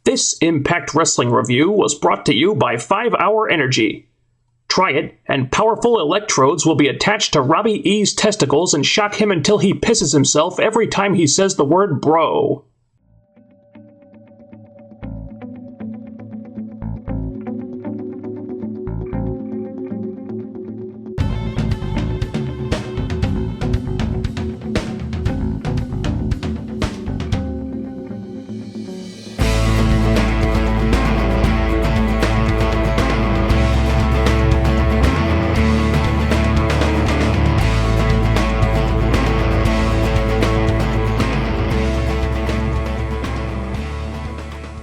This Impact Wrestling review was brought to you by 5 Hour Energy. Try it, and powerful electrodes will be attached to Robbie E's testicles and shock him until he pisses himself every time he says the word bro.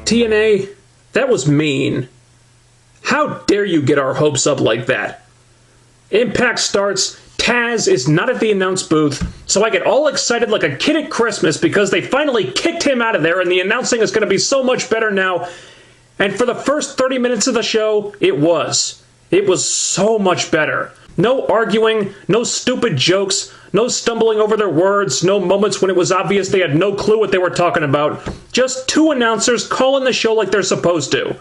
TNA, that was mean. How dare you get our hopes up like that? Impact starts, Taz is not at the announce booth, so I get all excited like a kid at Christmas because they finally kicked him out of there and the announcing is going to be so much better now. And for the first 30 minutes of the show, it was. It was so much better. No arguing, no stupid jokes, no stumbling over their words, no moments when it was obvious they had no clue what they were talking about. Just 2 announcers calling the show like they're supposed to.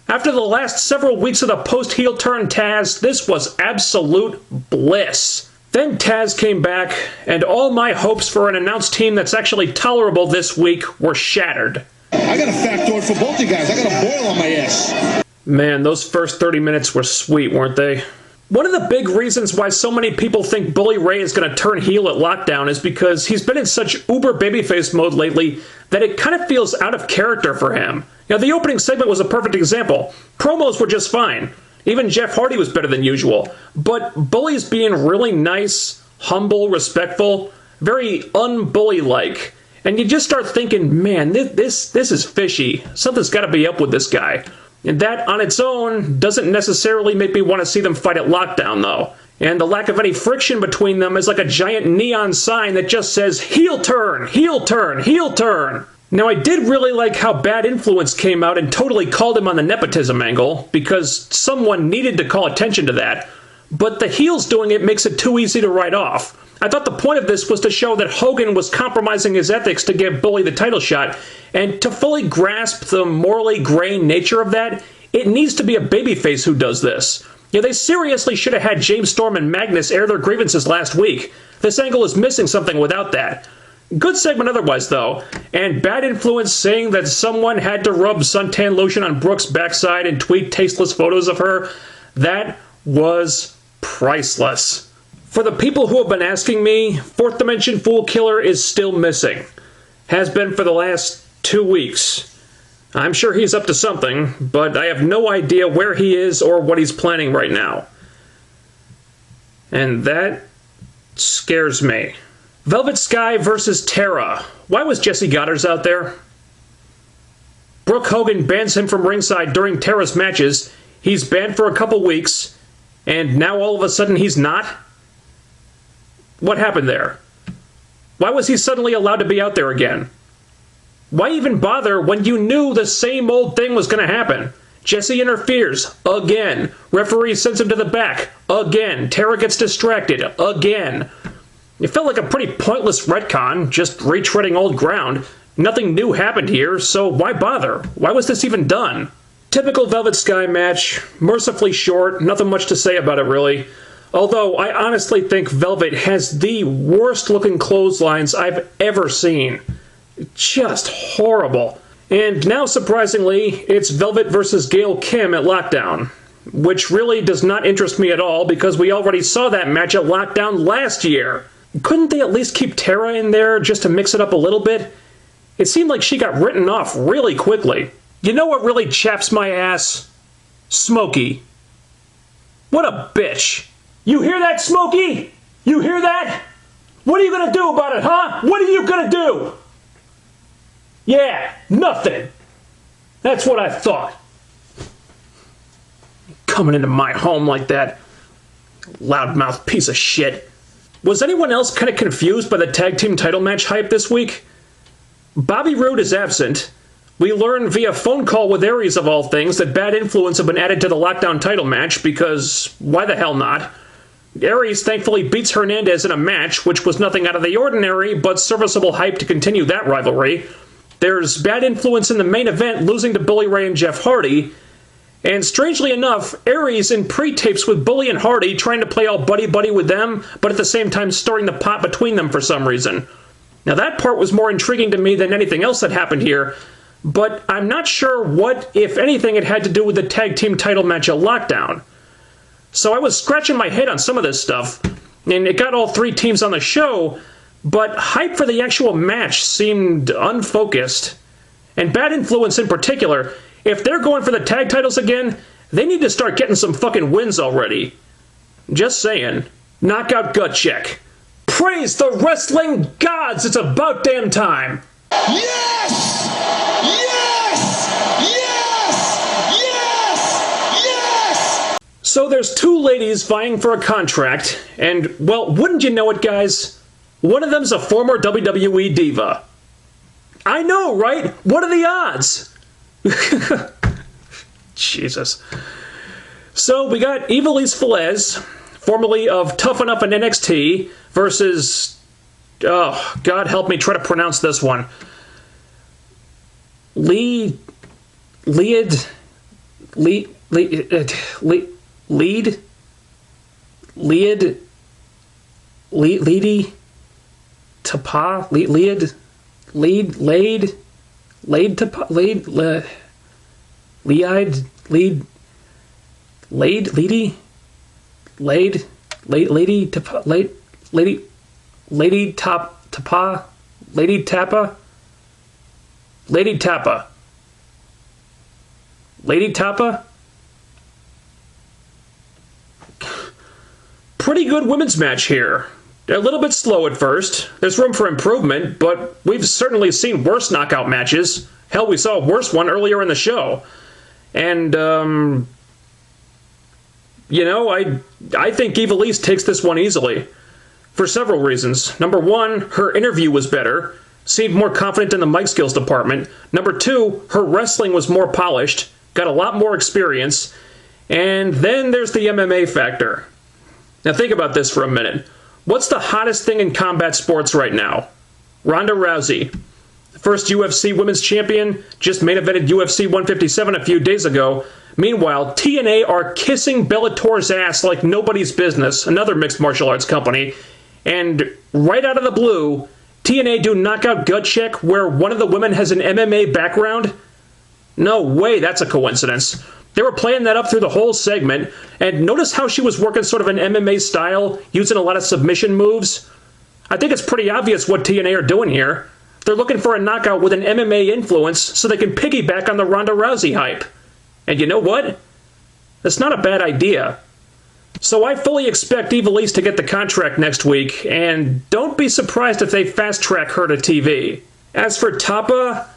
After the last several weeks of the post-heel turn Taz, this was absolute bliss. Then Taz came back, and all my hopes for an announced team that's actually tolerable this week were shattered. I got a factoid for both you guys. I got a boil on my ass. Man, those first 30 minutes were sweet, weren't they? One of the big reasons why so many people think Bully Ray is going to turn heel at Lockdown is because he's been in such uber babyface mode lately that it kind of feels out of character for him. Now, the opening segment was a perfect example. Promos were just fine. Even Jeff Hardy was better than usual. But Bully's being really nice, humble, respectful, very un-Bully-like. And you just start thinking, man, this is fishy. Something's got to be up with this guy. And that, on its own, doesn't necessarily make me want to see them fight at Lockdown, though. And the lack of any friction between them is like a giant neon sign that just says, heel turn, heel turn, heel turn. Now, I did really like how Bad Influence came out and totally called him on the nepotism angle, because someone needed to call attention to that. But the heels doing it makes it too easy to write off. I thought the point of this was to show that Hogan was compromising his ethics to give Bully the title shot, and to fully grasp the morally gray nature of that, it needs to be a babyface who does this. Yeah, they seriously should have had James Storm and Magnus air their grievances last week. This angle is missing something without that. Good segment otherwise, though, and Bad Influence saying that someone had to rub suntan lotion on Brooke's backside and tweet tasteless photos of her, that was priceless. For the people who have been asking me, Fourth Dimension Fool Killer is still missing. Has been for the last 2 weeks. I'm sure he's up to something, but I have no idea where he is or what he's planning right now. And that scares me. Velvet Sky versus Tara. Why was Jesse Goddard's out there? Brooke Hogan bans him from ringside during Tara's matches. He's banned for a couple weeks, and now all of a sudden he's not? What happened there? Why was he suddenly allowed to be out there again? Why even bother when you knew the same old thing was going to happen? Jesse interferes, again. Referee sends him to the back, again. Tara gets distracted, again. It felt like a pretty pointless retcon, just retreading old ground. Nothing new happened here, so why bother? Why was this even done? Typical Velvet Sky match, mercifully short, nothing much to say about it really. Although, I honestly think Velvet has the worst-looking clotheslines I've ever seen. Just horrible. And now, surprisingly, it's Velvet versus Gail Kim at Lockdown. Which really does not interest me at all, because we already saw that match at Lockdown last year. Couldn't they at least keep Tara in there, just to mix it up a little bit? It seemed like she got written off really quickly. You know what really chaps my ass? Smokey. What a bitch. You hear that, Smokey? You hear that? What are you gonna do about it, huh? What are you gonna do? Yeah, nothing. That's what I thought. Coming into my home like that. Loudmouth piece of shit. Was anyone else kind of confused by the tag team title match hype this week? Bobby Roode is absent. We learn via phone call with Aries of all things that Bad Influence have been added to the Lockdown title match because why the hell not? Aries thankfully beats Hernandez in a match, which was nothing out of the ordinary, but serviceable hype to continue that rivalry. There's Bad Influence in the main event, losing to Bully Ray and Jeff Hardy. And strangely enough, Aries in pre-tapes with Bully and Hardy, trying to play all buddy-buddy with them, but at the same time stirring the pot between them for some reason. Now that part was more intriguing to me than anything else that happened here, but I'm not sure what, if anything, it had to do with the tag team title match at Lockdown. So I was scratching my head on some of this stuff, and it got all three teams on the show, but hype for the actual match seemed unfocused. And Bad Influence in particular, if they're going for the tag titles again, they need to start getting some fucking wins already. Just saying. Knockout gut check. Praise the wrestling gods! It's about damn time! Yes! Yes! Yes! Yes! Yes! So there's two ladies vying for a contract, and, well, wouldn't you know it, guys? One of them's a former WWE diva. I know, right? What are the odds? Jesus. So we got Ivelisse Velez, formerly of Tough Enough in NXT, versus, oh, God help me try to pronounce this one. lei'd Tapa, lei'd Tapa, Lady Tapa. Pretty good women's match here. A little bit slow at first. There's room for improvement, but we've certainly seen worse knockout matches. Hell, we saw a worse one earlier in the show. And, you know, I think Ivelisse takes this one easily. For several reasons. Number one, her interview was better. Seemed more confident in the mic skills department. Number two, her wrestling was more polished. Got a lot more experience. And then there's the MMA factor. Now think about this for a minute. What's the hottest thing in combat sports right now? Ronda Rousey. First UFC Women's Champion, just main evented UFC 157 a few days ago. Meanwhile, TNA are kissing Bellator's ass like nobody's business, another mixed martial arts company. And right out of the blue, TNA do knockout gut check where one of the women has an MMA background? No way that's a coincidence. They were playing that up through the whole segment, and notice how she was working sort of an MMA style, using a lot of submission moves. I think it's pretty obvious what TNA are doing here. They're looking for a knockout with an MMA influence so they can piggyback on the Ronda Rousey hype. And you know what? That's not a bad idea. So I fully expect Ivelisse to get the contract next week, and don't be surprised if they fast-track her to TV. As for Tapa,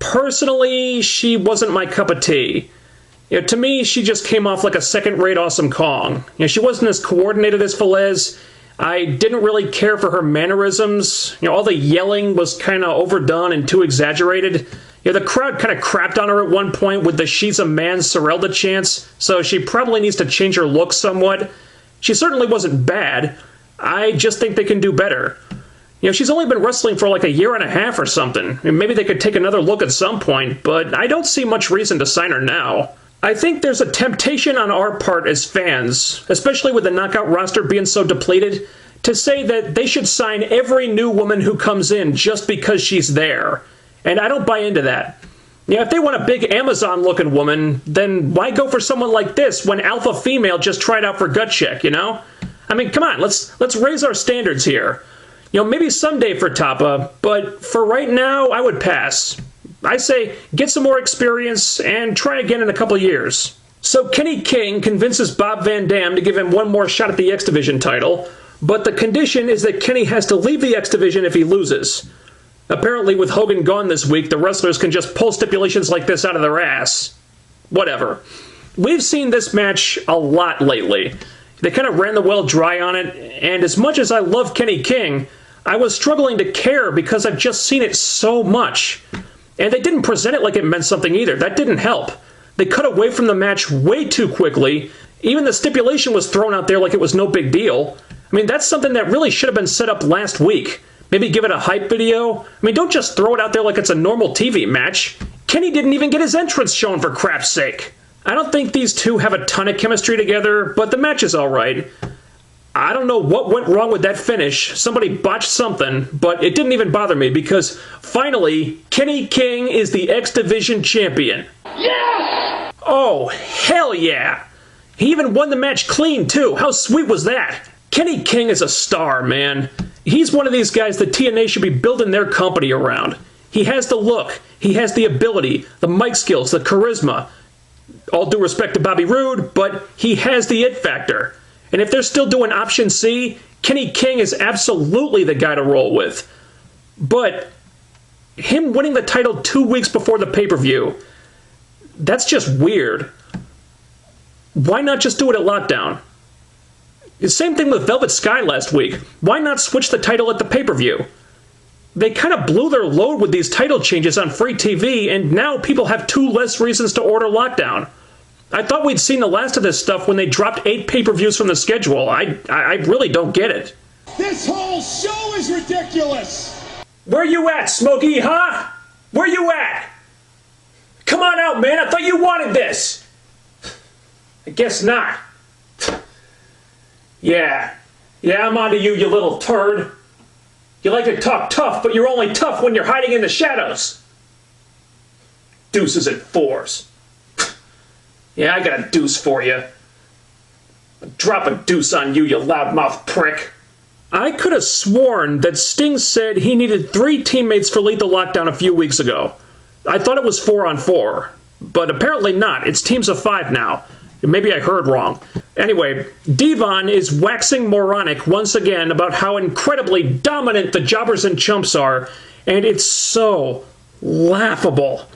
personally, she wasn't my cup of tea. You know, to me, she just came off like a second-rate Awesome Kong. You know, she wasn't as coordinated as Velez. I didn't really care for her mannerisms. You know, all the yelling was kind of overdone and too exaggerated. You know, the crowd kind of crapped on her at one point with the "She's a Man" Sorelda chants, so she probably needs to change her look somewhat. She certainly wasn't bad. I just think they can do better. You know, she's only been wrestling for like a year and a half or something. I mean, maybe they could take another look at some point, but I don't see much reason to sign her now. I think there's a temptation on our part as fans, especially with the knockout roster being so depleted, to say that they should sign every new woman who comes in just because she's there. And I don't buy into that. Yeah, if they want a big Amazon-looking woman, then why go for someone like this when Alpha Female just tried out for gut check, you know? I mean, come on, let's raise our standards here. You know, maybe someday for Tapa, but for right now, I would pass. I say, get some more experience and try again in a couple years. So Kenny King convinces Bob Van Dam to give him one more shot at the X Division title, but the condition is that Kenny has to leave the X Division if he loses. Apparently, with Hogan gone this week, the wrestlers can just pull stipulations like this out of their ass. Whatever. We've seen this match a lot lately. They kind of ran the well dry on it, and as much as I love Kenny King, I was struggling to care because I've just seen it so much. And they didn't present it like it meant something either. That didn't help. They cut away from the match way too quickly. Even the stipulation was thrown out there like it was no big deal. I mean, that's something that really should have been set up last week. Maybe give it a hype video? I mean, don't just throw it out there like it's a normal TV match. Kenny didn't even get his entrance shown, for crap's sake. I don't think these two have a ton of chemistry together, but the match is alright. I don't know what went wrong with that finish. Somebody botched something, but it didn't even bother me because finally, Kenny King is the X Division champion. Yes! Oh, hell yeah! He even won the match clean, too. How sweet was that? Kenny King is a star, man. He's one of these guys that TNA should be building their company around. He has the look, he has the ability, the mic skills, the charisma. All due respect to Bobby Roode, but he has the it factor. And if they're still doing Option C, Kenny King is absolutely the guy to roll with. But him winning the title 2 weeks before the pay-per-view, that's just weird. Why not just do it at Lockdown? The same thing with Velvet Sky last week. Why not switch the title at the pay-per-view? They kind of blew their load with these title changes on free TV, and now people have 2 less reasons to order Lockdown. I thought we'd seen the last of this stuff when they dropped 8 pay-per-views from the schedule. I really don't get it. This whole show is ridiculous! Where you at, Smokey, huh? Where you at? Come on out, man. I thought you wanted this. I guess not. Yeah, I'm onto you, you little turd. You like to talk tough, but you're only tough when you're hiding in the shadows. Deuces and 4s. Yeah, I got a deuce for you. Drop a deuce on you, you loudmouth prick. I could have sworn that Sting said he needed 3 teammates for Lethal Lockdown a few weeks ago. I thought it was 4-on-4, but apparently not. It's teams of 5 now. Maybe I heard wrong. Anyway, Devon is waxing moronic once again about how incredibly dominant the Jobbers and Chumps are, and it's so laughable.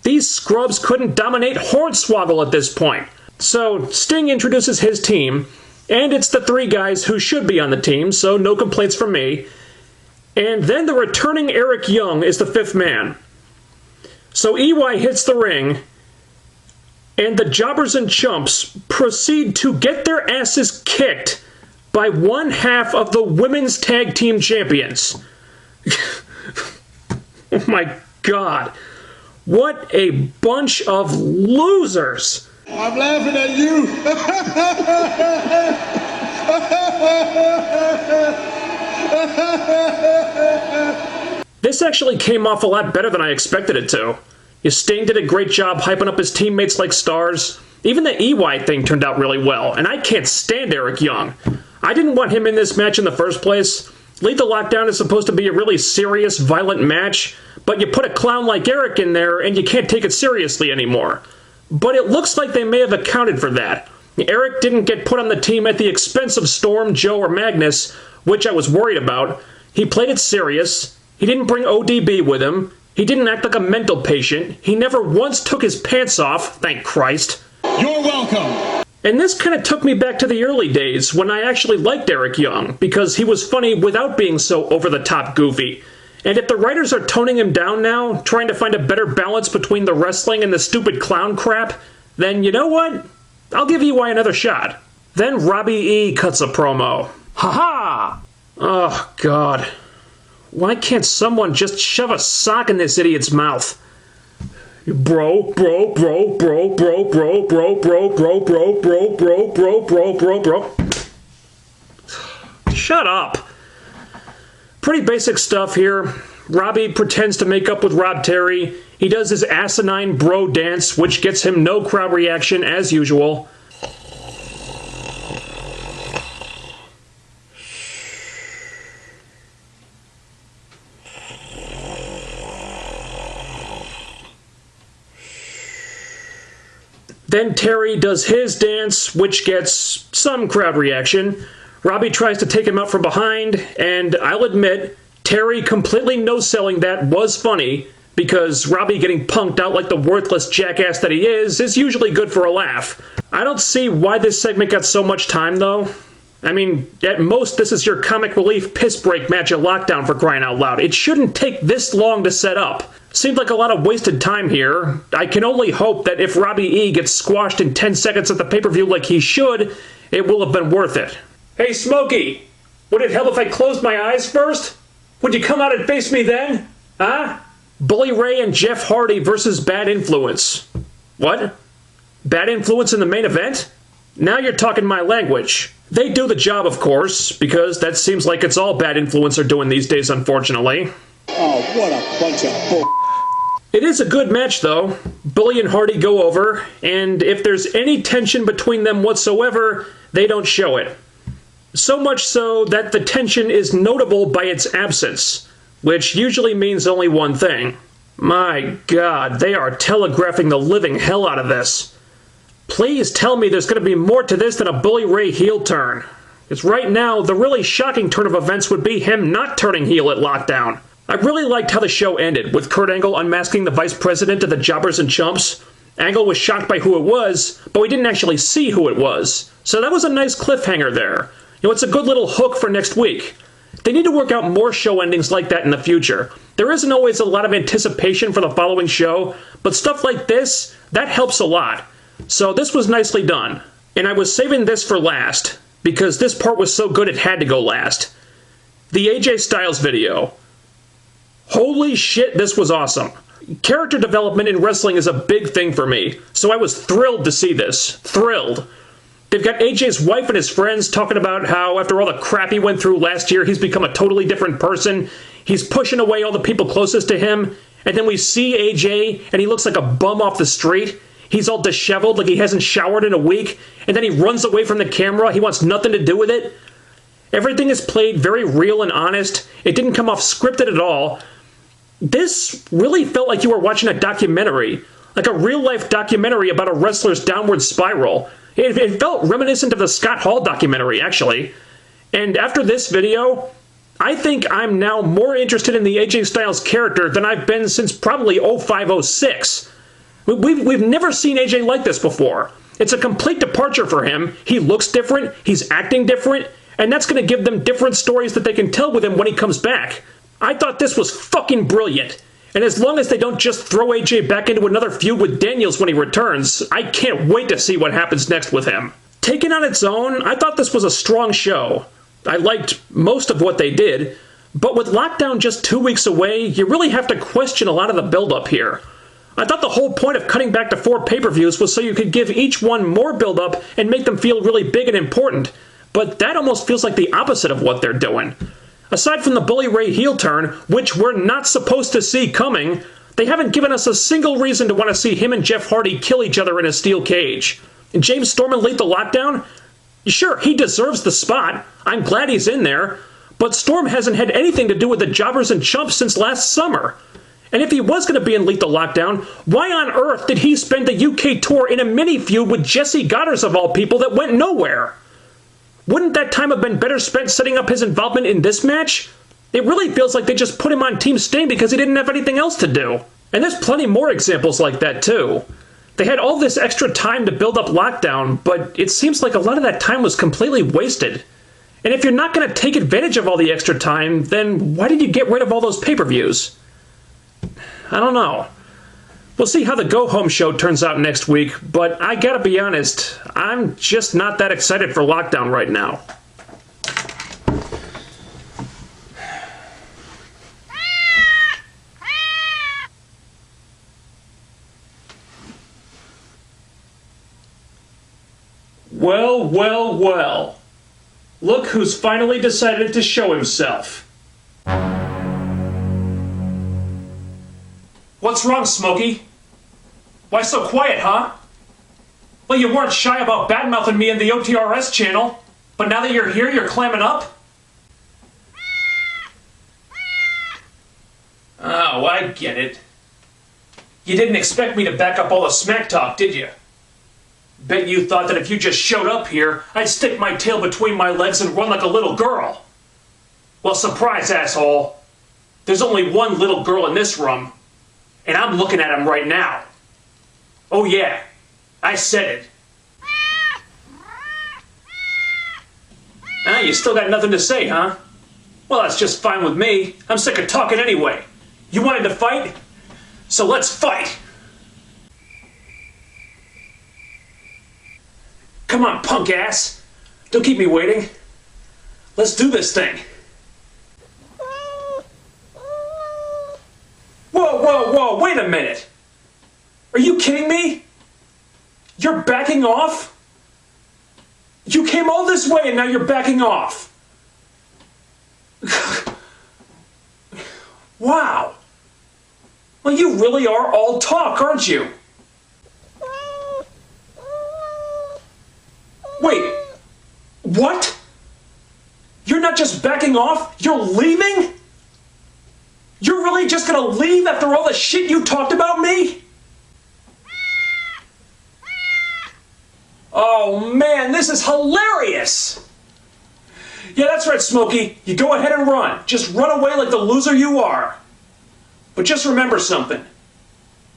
These scrubs couldn't dominate Hornswoggle at this point. So Sting introduces his team, and it's the 3 guys who should be on the team, so no complaints from me. And then the returning Eric Young is the 5th man. So EY hits the ring, and the Jobbers and Chumps proceed to get their asses kicked by 1/2 of the women's tag team champions. Oh my God. What a bunch of losers. I'm laughing at you. This actually came off a lot better than I expected it to. Sting did a great job hyping up his teammates like stars. Even the EY thing turned out really well, and I can't stand Eric Young. I didn't want him in this match in the first place. Lethal Lockdown is supposed to be a really serious, violent match, but you put a clown like Eric in there and you can't take it seriously anymore. But it looks like they may have accounted for that. Eric didn't get put on the team at the expense of Storm, Joe, or Magnus, which I was worried about. He played it serious. He didn't bring ODB with him. He didn't act like a mental patient. He never once took his pants off, thank Christ. You're welcome. And this kind of took me back to the early days when I actually liked Eric Young, because he was funny without being so over-the-top goofy. And if the writers are toning him down now, trying to find a better balance between the wrestling and the stupid clown crap, then you know what? I'll give EY another shot. Then Robbie E. cuts a promo. Ha-ha! Oh, God. Why can't someone just shove a sock in this idiot's mouth? Bro. Shut up. Pretty basic stuff here. Robbie pretends to make up with Rob Terry. He does his asinine bro dance, which gets him no crowd reaction as usual. Then Terry does his dance, which gets some crowd reaction. Robbie tries to take him out from behind, and I'll admit, Terry completely no-selling that was funny, because Robbie getting punked out like the worthless jackass that he is usually good for a laugh. I don't see why this segment got so much time, though. I mean, at most, this is your comic relief piss break match at Lockdown, for crying out loud. It shouldn't take this long to set up. Seemed like a lot of wasted time here. I can only hope that if Robbie E gets squashed in 10 seconds at the pay-per-view like he should, it will have been worth it. Hey, Smokey! Would it help if I closed my eyes first? Would you come out and face me then? Huh? Bully Ray and Jeff Hardy versus Bad Influence. What? Bad Influence in the main event? Now you're talking my language. They do the job, of course, because that seems like it's all Bad Influence are doing these days, unfortunately. Oh, what a bunch of bull. It is a good match, though. Bully and Hardy go over, and if there's any tension between them whatsoever, they don't show it. So much so that the tension is notable by its absence, which usually means only one thing. My God, they are telegraphing the living hell out of this. Please tell me there's going to be more to this than a Bully Ray heel turn. Because right now, the really shocking turn of events would be him not turning heel at Lockdown. I really liked how the show ended, with Kurt Angle unmasking the vice president of the Jobbers and Chumps. Angle was shocked by who it was, but we didn't actually see who it was. So that was a nice cliffhanger there. You know, it's a good little hook for next week. They need to work out more show endings like that in the future. There isn't always a lot of anticipation for the following show, but stuff like this, that helps a lot. So this was nicely done. And I was saving this for last, because this part was so good it had to go last. The AJ Styles video. Holy shit, this was awesome. Character development in wrestling is a big thing for me, so I was thrilled to see this. Thrilled. They've got AJ's wife and his friends talking about how after all the crap he went through last year, he's become a totally different person. He's pushing away all the people closest to him, and then we see AJ, and he looks like a bum off the street. He's all disheveled, like he hasn't showered in a week, and then he runs away from the camera. He wants nothing to do with it. Everything is played very real and honest. It didn't come off scripted at all. This really felt like you were watching a documentary, like a real-life documentary about a wrestler's downward spiral. It felt reminiscent of the Scott Hall documentary, actually. And after this video, I think I'm now more interested in the AJ Styles character than I've been since probably 05-06. We've never seen AJ like this before. It's a complete departure for him. He looks different, he's acting different, and that's going to give them different stories that they can tell with him when he comes back. I thought this was fucking brilliant. And as long as they don't just throw AJ back into another feud with Daniels when he returns, I can't wait to see what happens next with him. Taken on its own, I thought this was a strong show. I liked most of what they did, but with Lockdown just 2 weeks away, you really have to question a lot of the build-up here. I thought the whole point of cutting back to 4 pay-per-views was so you could give each one more build-up and make them feel really big and important, but that almost feels like the opposite of what they're doing. Aside from the Bully Ray heel turn, which we're not supposed to see coming, they haven't given us a single reason to want to see him and Jeff Hardy kill each other in a steel cage. And James Storm and Lethal Lockdown? Sure, he deserves the spot. I'm glad he's in there. But Storm hasn't had anything to do with the Jobbers and Chumps since last summer. And if he was going to be in Lethal Lockdown, why on earth did he spend the UK tour in a mini-feud with Jesse Goddard of all people that went nowhere? Wouldn't that time have been better spent setting up his involvement in this match? It really feels like they just put him on Team Sting because he didn't have anything else to do. And there's plenty more examples like that too. They had all this extra time to build up Lockdown, but it seems like a lot of that time was completely wasted. And if you're not going to take advantage of all the extra time, then why did you get rid of all those pay-per-views? I don't know. We'll see how the go-home show turns out next week, but I gotta be honest, I'm just not that excited for Lockdown right now. Well, well, well. Look who's finally decided to show himself. What's wrong, Smokey? Why so quiet, huh? Well, you weren't shy about badmouthing me in the OTRS channel, but now that you're here, you're clamming up? Oh, I get it. You didn't expect me to back up all the smack talk, did you? Bet you thought that if you just showed up here, I'd stick my tail between my legs and run like a little girl. Well, surprise, asshole. There's only one little girl in this room, and I'm looking at him right now. Oh yeah, I said it. Ah, you still got nothing to say, huh? Well, that's just fine with me. I'm sick of talking anyway. You wanted to fight? So let's fight! Come on, punk ass. Don't keep me waiting. Let's do this thing. whoa, wait a minute. Are you kidding me? You're backing off? You came all this way and now you're backing off. Wow. Well, you really are all talk, aren't you? Wait, what? You're not just backing off, you're leaving? You're really just gonna leave after all the shit you talked about me? Oh man, this is hilarious! Yeah, that's right, Smokey. You go ahead and run. Just run away like the loser you are. But just remember something.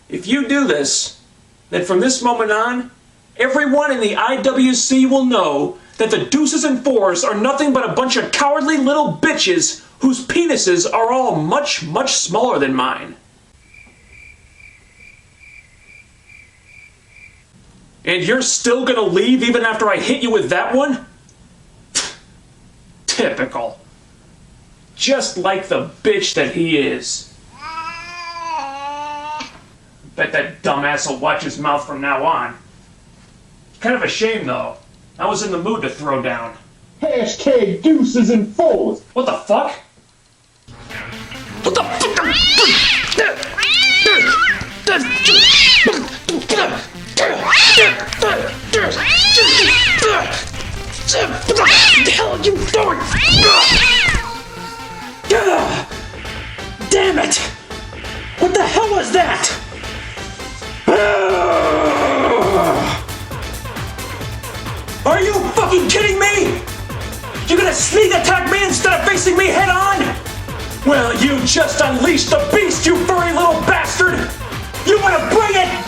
If you do this, then from this moment on, everyone in the IWC will know that the deuces and fours are nothing but a bunch of cowardly little bitches whose penises are all much, much smaller than mine. And you're still gonna leave even after I hit you with that one? Typical. Just like the bitch that he is. Bet that dumbass will watch his mouth from now on. Kind of a shame, though. I was in the mood to throw down. Hashtag deuces and fours. What the fuck? What the fuck? What the hell are you doing? Damn it! What the hell was that? Are you fucking kidding me? You're gonna sneak attack me instead of facing me head on? Well, you just unleashed the beast, you furry little bastard! You wanna bring it?